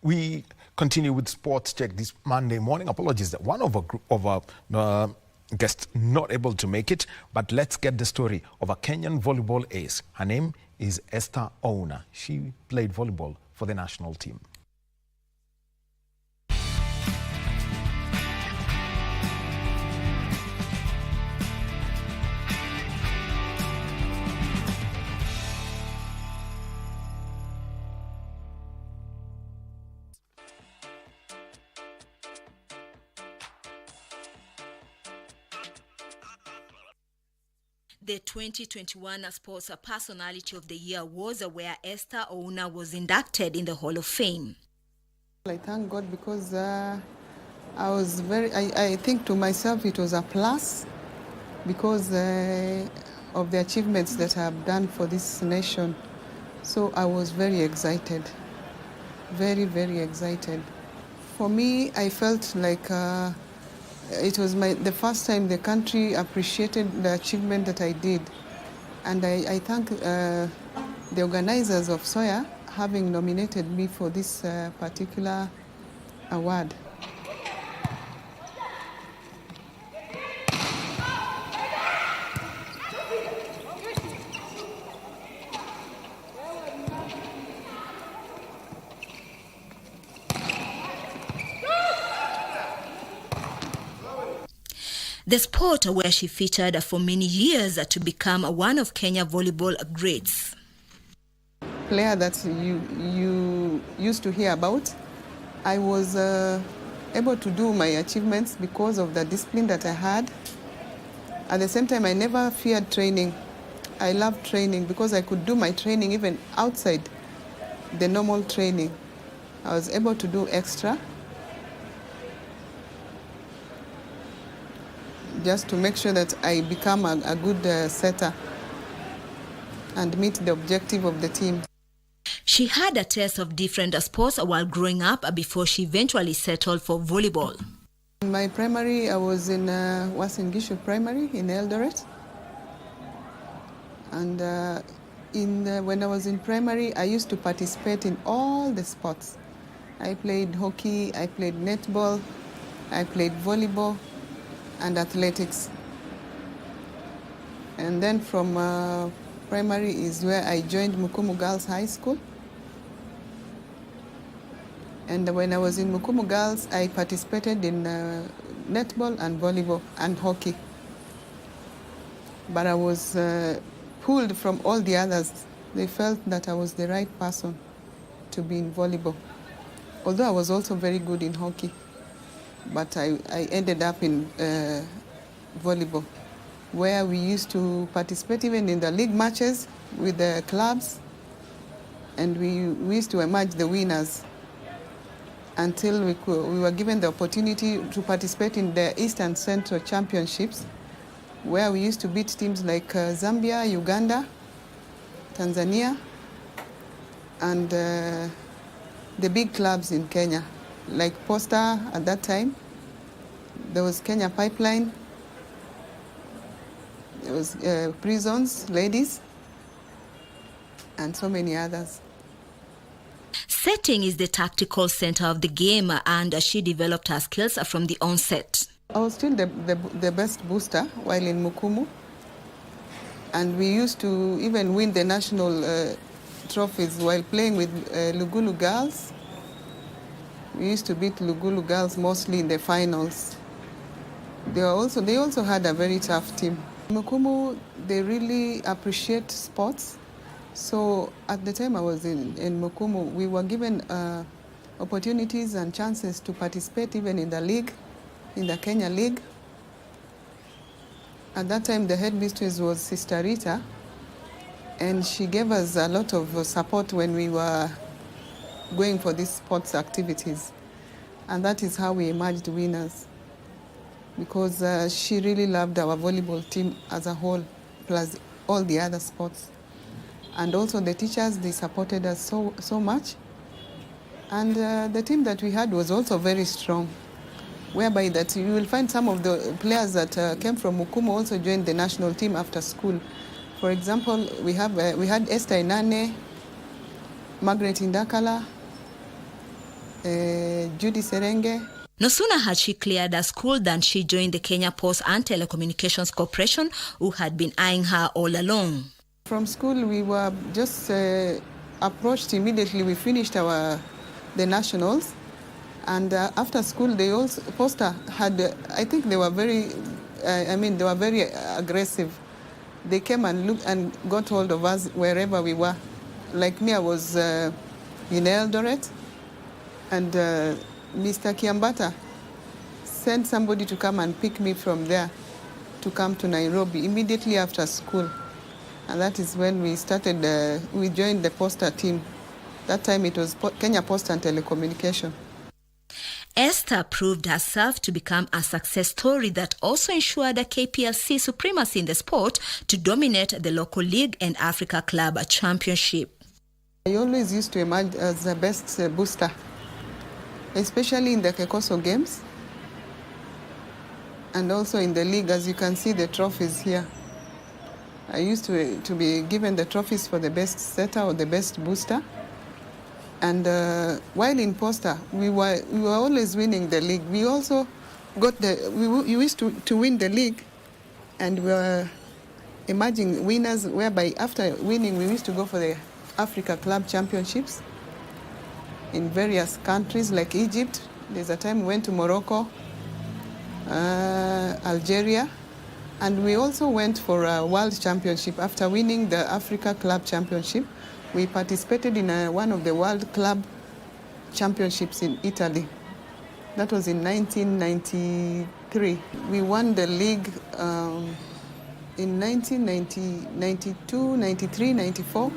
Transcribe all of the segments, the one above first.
We continue with Sports Check this Monday morning. Apologies that one of our guests not able to make it, but let's get the story of a Kenyan volleyball ace. Her name is Esther Ouna. She played volleyball for the national team. The 2021 Sports Personality of the Year was where Esther Ouna was inducted in the Hall of Fame. I thank God because I think to myself it was a plus because of the achievements that I have done for this nation. So I was very excited, very, very excited. For me, I felt like it was the first time the country appreciated the achievement that I did. And I thank the organizers of SOYA having nominated me for this particular award. The sport where she featured for many years to become one of Kenya volleyball greats. Player that you used to hear about, I was able to do my achievements because of the discipline that I had. At the same time, I never feared training. I loved training because I could do my training even outside the normal training. I was able to do extra, just to make sure that I become a good setter and meet the objective of the team. She had a taste of different sports while growing up before she eventually settled for volleyball. In my primary, I was in Uasin Gishu Primary in Eldoret. And when I was in primary, I used to participate in all the sports. I played hockey, I played netball, I played volleyball, and athletics. And then from primary is where I joined Mukumu Girls High School. And when I was in Mukumu Girls, I participated in netball and volleyball and hockey. But I was pulled from all the others. They felt that I was the right person to be in volleyball. Although I was also very good in hockey. But I ended up in volleyball, where we used to participate even in the league matches with the clubs, and we used to emerge the winners until we were given the opportunity to participate in the East and Central Championships, where we used to beat teams like Zambia, Uganda, Tanzania, and the big clubs in Kenya, like Posta at that time. There was Kenya Pipeline, there was Prisons, Ladies, and so many others. Setting is the tactical center of the game, and she developed her skills from the onset. I was still the best booster while in Mukumu, and we used to even win the national trophies while playing with Lugulu girls. We used to beat Lugulu girls mostly in the finals. They also had a very tough team. Mukumu, they really appreciate sports. So at the time I was in Mukumu, we were given opportunities and chances to participate even in the league, in the Kenya League. At that time, the headmistress was Sister Rita, and she gave us a lot of support when we were going for these sports activities. And that is how we emerged winners, because she really loved our volleyball team as a whole, plus all the other sports. And also the teachers, they supported us so much. And the team that we had was also very strong, whereby that you will find some of the players that came from Mukumu also joined the national team after school. For example, we had Esther Inane, Margaret Indakala, Judy Serenge. No sooner had she cleared her school than she joined the Kenya Post and Telecommunications Corporation, who had been eyeing her all along. From school, we were just approached immediately. We finished the nationals, and after school, they also Posta had. I think they were very. They were very aggressive. They came and looked and got hold of us wherever we were. Like me, I was in Eldoret, and Mr. Kiambata sent somebody to come and pick me from there to come to Nairobi immediately after school. And that is when we started, we joined the Posta team. That time it was Kenya Post and Telecommunication. Esther proved herself to become a success story that also ensured a KPLC supremacy in the sport to dominate the local league and Africa Club Championship. I always used to emerge as the best booster, especially in the Kekoso games and also in the league. As you can see the trophies here. I used to be given the trophies for the best setter or the best booster. And while in Posta, we were always winning the league. We also got we used to win the league, and we were emerging winners, whereby after winning, we used to go for the Africa Club Championships in various countries like Egypt. There's a time we went to Morocco, Algeria, and we also went for a World Championship. After winning the Africa Club Championship, we participated in one of the World Club Championships in Italy. That was in 1993. We won the league in 1990, 92, 93, 94,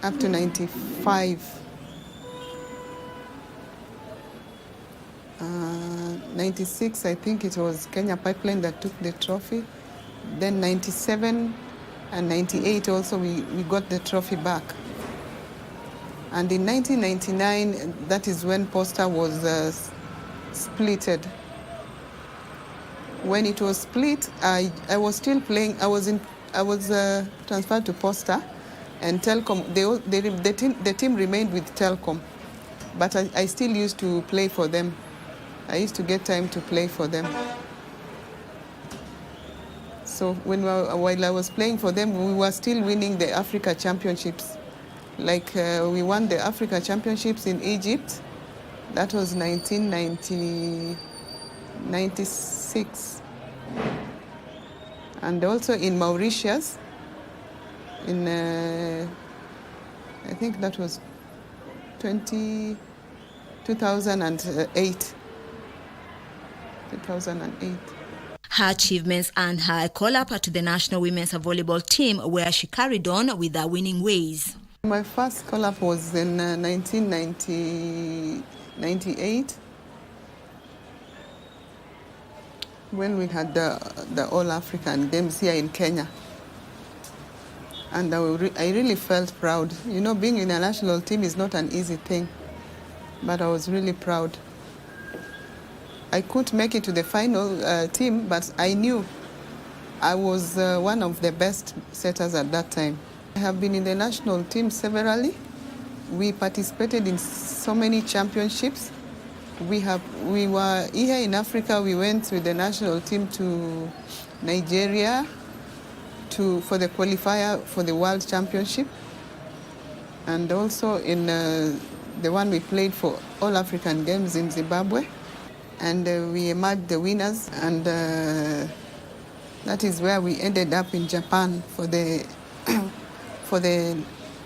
up to 95. 96, I think it was Kenya Pipeline that took the trophy. Then 97 and 98 also we got the trophy back. And in 1999, that is when Posta was splitted. When it was split, I was still playing. I was transferred to Posta, and Telcom. The team remained with Telcom, but I still used to play for them. I used to get time to play for them. So while I was playing for them, we were still winning the Africa Championships. Like we won the Africa Championships in Egypt. That was 1996. And also in Mauritius, in I think that was 2008. 2008. Her achievements earned her a call-up to the national women's volleyball team, where she carried on with her winning ways. My first call-up was in 1998, when we had the All-African Games here in Kenya. And I really felt proud. You know, being in a national team is not an easy thing, but I was really proud. I couldn't make it to the final team, but I knew I was one of the best setters at that time. I have been in the national team severally. We participated in so many championships. We were here in Africa. We went with the national team to Nigeria for the qualifier for the World Championship, and also in the one we played for All African Games in Zimbabwe. And we emerged the winners, and that is where we ended up in Japan for the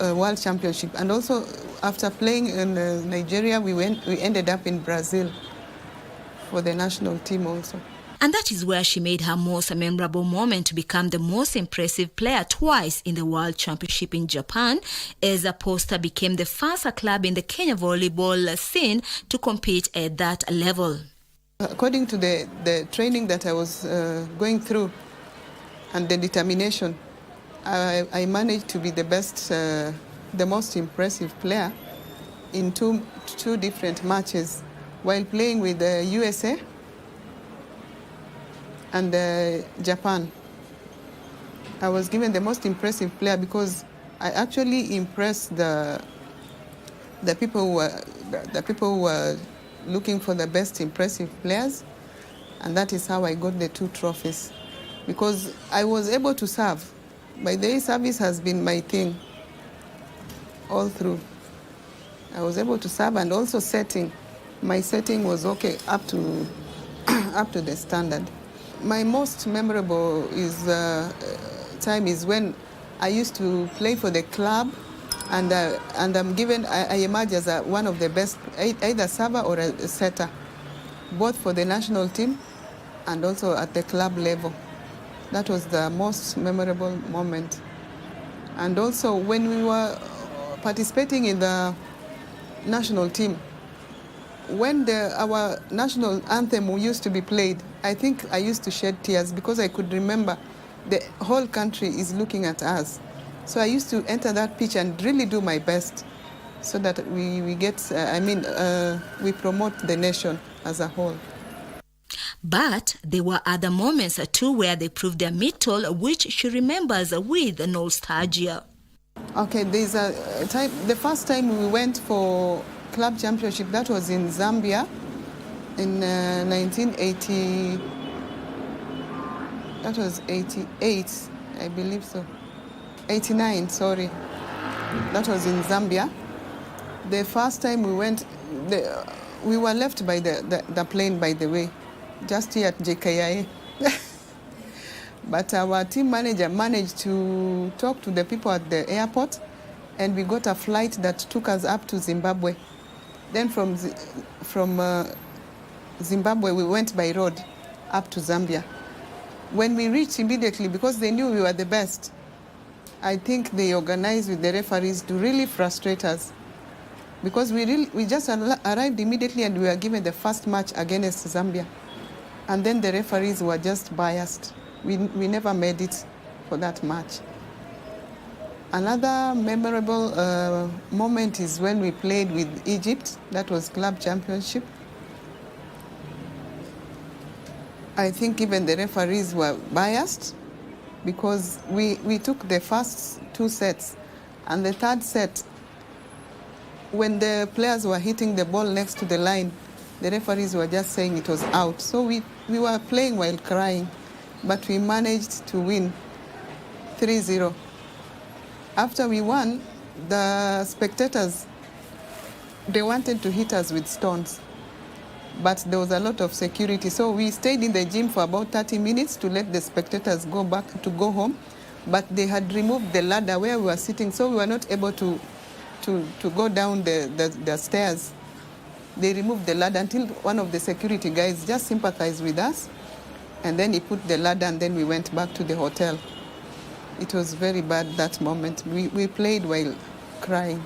World Championship. And also, after playing in Nigeria, we ended up in Brazil for the national team also. And that is where she made her most memorable moment to become the most impressive player twice in the World Championship in Japan, as Posta became the first club in the Kenya volleyball scene to compete at that level. According to the training that I was going through and the determination, I managed to be the best, the most impressive player in two different matches while playing with the USA and Japan. I was given the most impressive player because I actually impressed the the people who were looking for the best impressive players, and that is how I got the 2 trophies, because I was able to serve. By the way, service has been my thing all through. I was able to serve, and also setting. My setting was okay up to up to the standard. My most memorable time is when I used to play for the club, and I'm given, I emerge as one of the best, either server or a setter, both for the national team and also at the club level. That was the most memorable moment. And also when we were participating in the national team, when our national anthem used to be played, I think I used to shed tears because I could remember the whole country is looking at us. So I used to enter that pitch and really do my best so that we promote the nation as a whole. But there were other moments too where they proved their mettle, which she remembers with nostalgia. Okay, there's a time, the first time we went for club championship, that was in Zambia in 1980, that was 88, I believe so. 89, sorry. That was in Zambia. The first time we went, we were left by the plane, by the way, just here at JKIA. But our team manager managed to talk to the people at the airport, and we got a flight that took us up to Zimbabwe. Then from Zimbabwe, we went by road up to Zambia. When we reached immediately, because they knew we were the best, I think they organized with the referees to really frustrate us. Because we just arrived immediately and we were given the first match against Zambia. And then the referees were just biased. We never made it for that match. Another memorable moment is when we played with Egypt. That was club championship. I think even the referees were biased because we took the first 2 sets, and the third set, when the players were hitting the ball next to the line, the referees were just saying it was out. So we were playing while crying, but we managed to win 3-0. After we won, the spectators, they wanted to hit us with stones, but there was a lot of security. So we stayed in the gym for about 30 minutes to let the spectators go home, but they had removed the ladder where we were sitting, so we were not able to go down the stairs. They removed the ladder until one of the security guys just sympathized with us, and then he put the ladder, and then we went back to the hotel. It was very bad that moment. We played while crying.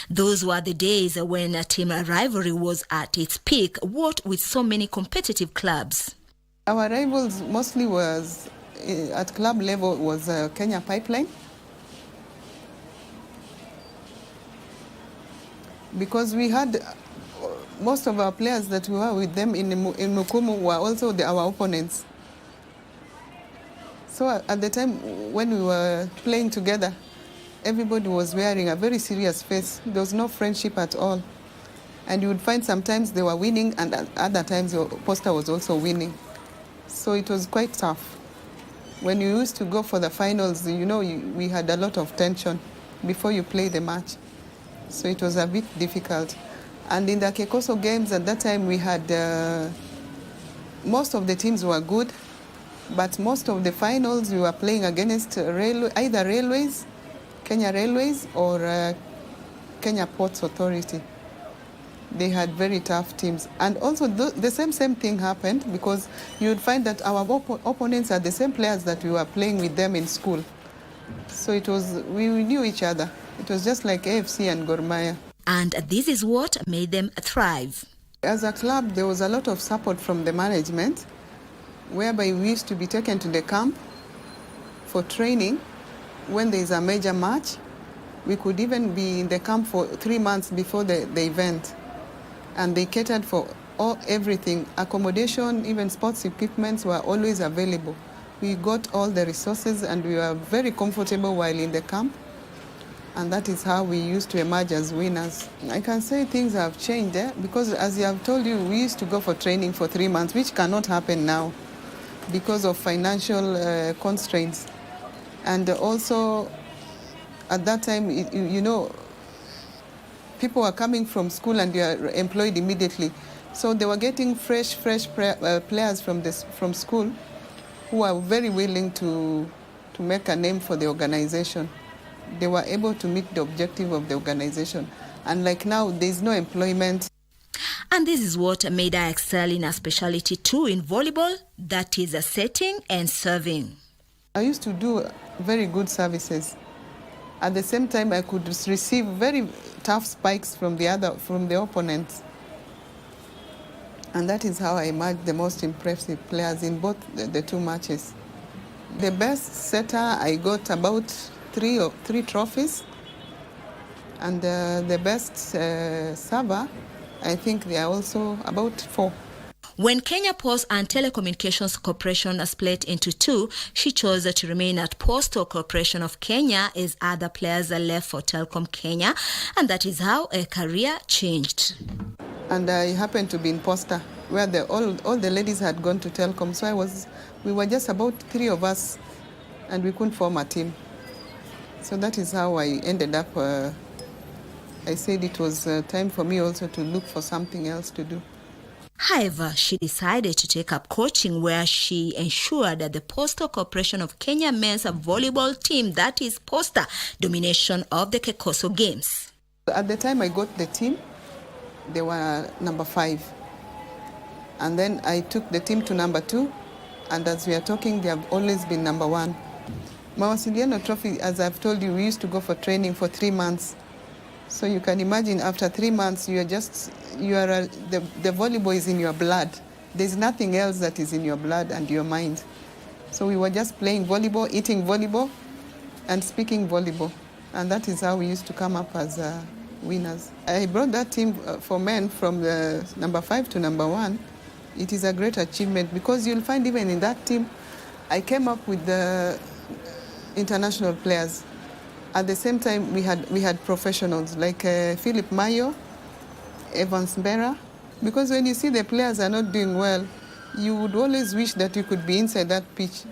Those were the days when a team rivalry was at its peak, what with so many competitive clubs. Our rivals mostly was, at club level, was Kenya Pipeline. Because we had, most of our players that we were with them in Mukumu were also our opponents. So at the time when we were playing together, everybody was wearing a very serious face. There was no friendship at all. And you would find sometimes they were winning, and at other times your poster was also winning. So it was quite tough. When you used to go for the finals, we had a lot of tension before you play the match. So it was a bit difficult. And in the Kekoso games at that time, we had, most of the teams were good, but most of the finals we were playing against either Railways, Kenya Railways, or Kenya Ports Authority. They had very tough teams. And also the same thing happened, because you would find that our opponents are the same players that we were playing with them in school. So we knew each other. It was just like AFC and Gor Mahia. And this is what made them thrive. As a club, there was a lot of support from the management, whereby we used to be taken to the camp for training. When there is a major match, we could even be in the camp for 3 months before the event. And they catered for everything. Accommodation, even sports equipments were always available. We got all the resources, and we were very comfortable while in the camp. And that is how we used to emerge as winners. I can say things have changed because as I have told you, we used to go for training for 3 months, which cannot happen now because of financial constraints. And also at that time, you know, people were coming from school and they are employed immediately. So they were getting fresh players from school who are very willing to make a name for the organization. They were able to meet the objective of the organization. And like now, there's no employment. And this is what made her excel in her specialty too in volleyball, that is setting and serving. I used to do very good services. At the same time, I could receive very tough spikes from the opponents. And that is how I emerged the most impressive players in both the 2 matches. The best setter, I got about three trophies. And the best server, I think they are also about 4. When Kenya Post and Telecommunications Corporation split into 2, she chose to remain at Postal Corporation of Kenya as other players left for Telcom Kenya, and that is how her career changed. And I happened to be in Posta, where all the ladies had gone to Telcom, so we were just about 3 of us, and we couldn't form a team. So that is how I ended up. I said it was time for me also to look for something else to do. However, she decided to take up coaching, where she ensured that the Postal Corporation of Kenya men's volleyball team, that is Posta, domination of the Kekoso Games. At the time I got the team, they were number 5. And then I took the team to number 2, and as we are talking, they have always been number 1. Mawasiliano Trophy, as I've told you, we used to go for training for 3 months. So you can imagine after 3 months, the volleyball is in your blood. There's nothing else that is in your blood and your mind. So we were just playing volleyball, eating volleyball, and speaking volleyball. And that is how we used to come up as winners. I brought that team for men from the number 5 to number 1. It is a great achievement because you'll find even in that team, I came up with the international players. At the same time, we had professionals like Philip Mayo, Evans Mbera. Because when you see the players are not doing well, you would always wish that you could be inside that pitch,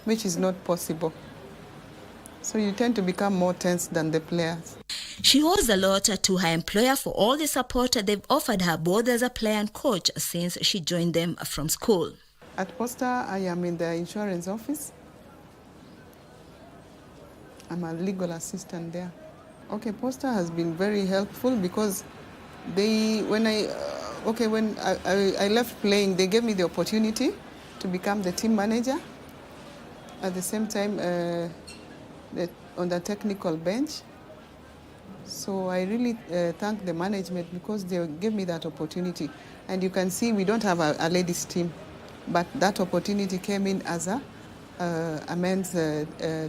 which is not possible. So you tend to become more tense than the players. She owes a lot to her employer for all the support they've offered her both as a player and coach since she joined them from school. At Posta, I am in the insurance office. I'm a legal assistant there. Okay, Posta has been very helpful because when I left playing, they gave me the opportunity to become the team manager. At the same time, on the technical bench. So I really thank the management because they gave me that opportunity. And you can see we don't have a ladies team, but that opportunity came in as a men's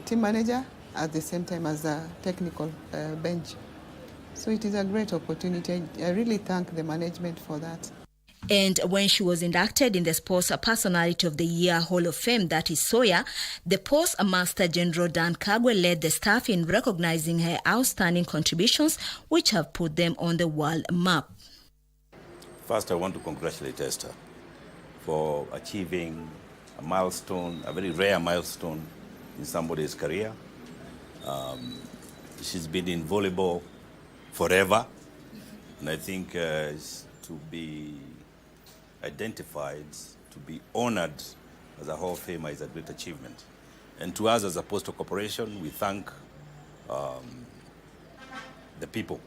team manager at the same time as a technical bench. So it is a great opportunity. I really thank the management for that. And when she was inducted in the Sports Personality of the Year Hall of Fame, that is SOYA, the Postmaster General Dan Kagwe led the staff in recognizing her outstanding contributions, which have put them on the world map. First, I want to congratulate Esther for achieving a milestone, a very rare milestone in somebody's career. She's been in volleyball forever, and I think to be identified, to be honored as a Hall of Famer is a great achievement. And to us as a Postal Corporation, we thank the people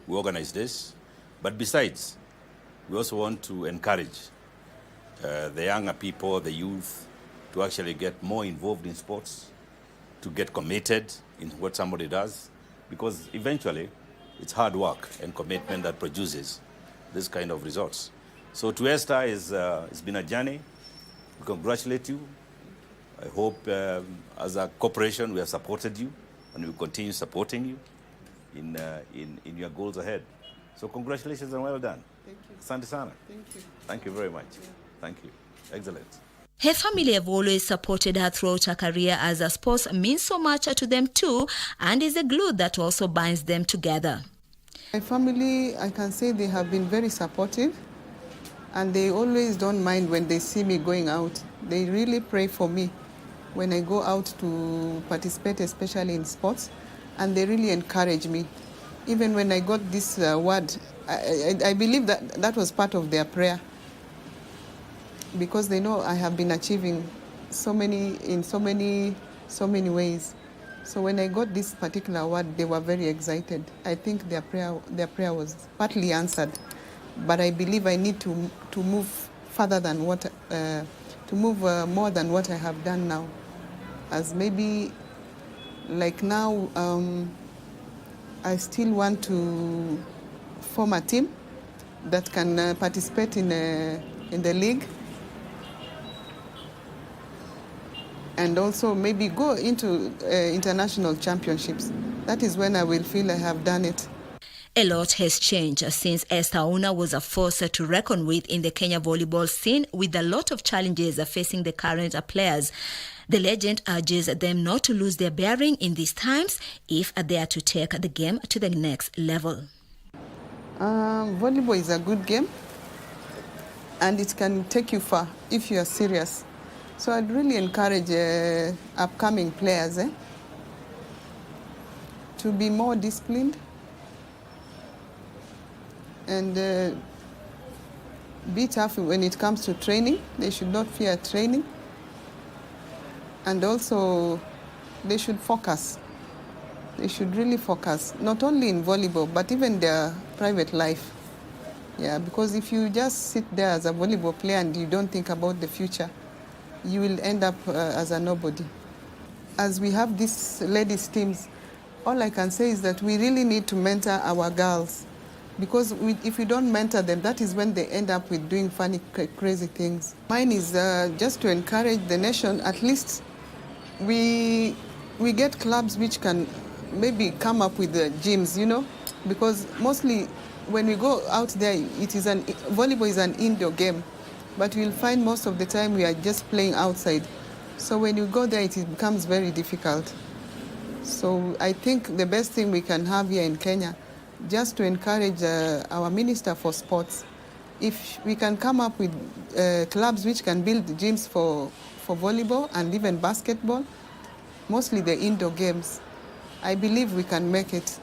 who organized this. But besides, we also want to encourage the younger people, the youth, to actually get more involved in sports, to get committed in what somebody does, because eventually it's hard work and commitment that produces this kind of results. So to Esther, it's been a journey. We congratulate you. I hope as a corporation we have supported you and we will continue supporting you in your goals ahead. So congratulations and well done. Thank you. Asante sana. Thank you. Thank you very much. Yeah. Thank you. Excellent. Her family have always supported her throughout her career, as her sports means so much to them too, and is a glue that also binds them together. My family, I can say they have been very supportive, and they always don't mind when they see me going out. They really pray for me when I go out to participate, especially in sports, and they really encourage me. Even when I got this award, I believe that was part of their prayer, because they know I have been achieving in so many ways. So when I got this particular award, they were very excited. I think their prayer was partly answered, but I believe I need to move further than more than what I have done now. As maybe, like now, I still want to form a team that can participate in the league, and also maybe go into international championships. That is when I will feel I have done it. A lot has changed since Esther Ouna was a force to reckon with in the Kenya volleyball scene, with a lot of challenges facing the current players. The legend urges them not to lose their bearing in these times if they are to take the game to the next level. Volleyball is a good game, and it can take you far if you are serious. So I'd really encourage upcoming players to be more disciplined and be tough when it comes to training. They should not fear training. And also, they should focus. They should really focus, not only in volleyball, but even their private life. Yeah, because if you just sit there as a volleyball player and you don't think about the future, you will end up as a nobody. As we have these ladies' teams, all I can say is that we really need to mentor our girls, because if we don't mentor them, that is when they end up with doing funny, crazy things. Mine is just to encourage the nation. At least we get clubs which can maybe come up with the gyms, because mostly when we go out there, volleyball is an indoor game. But you'll find most of the time we are just playing outside. So when you go there, it becomes very difficult. So I think the best thing we can have here in Kenya, just to encourage our Minister for Sports, if we can come up with clubs which can build gyms for volleyball and even basketball, mostly the indoor games, I believe we can make it.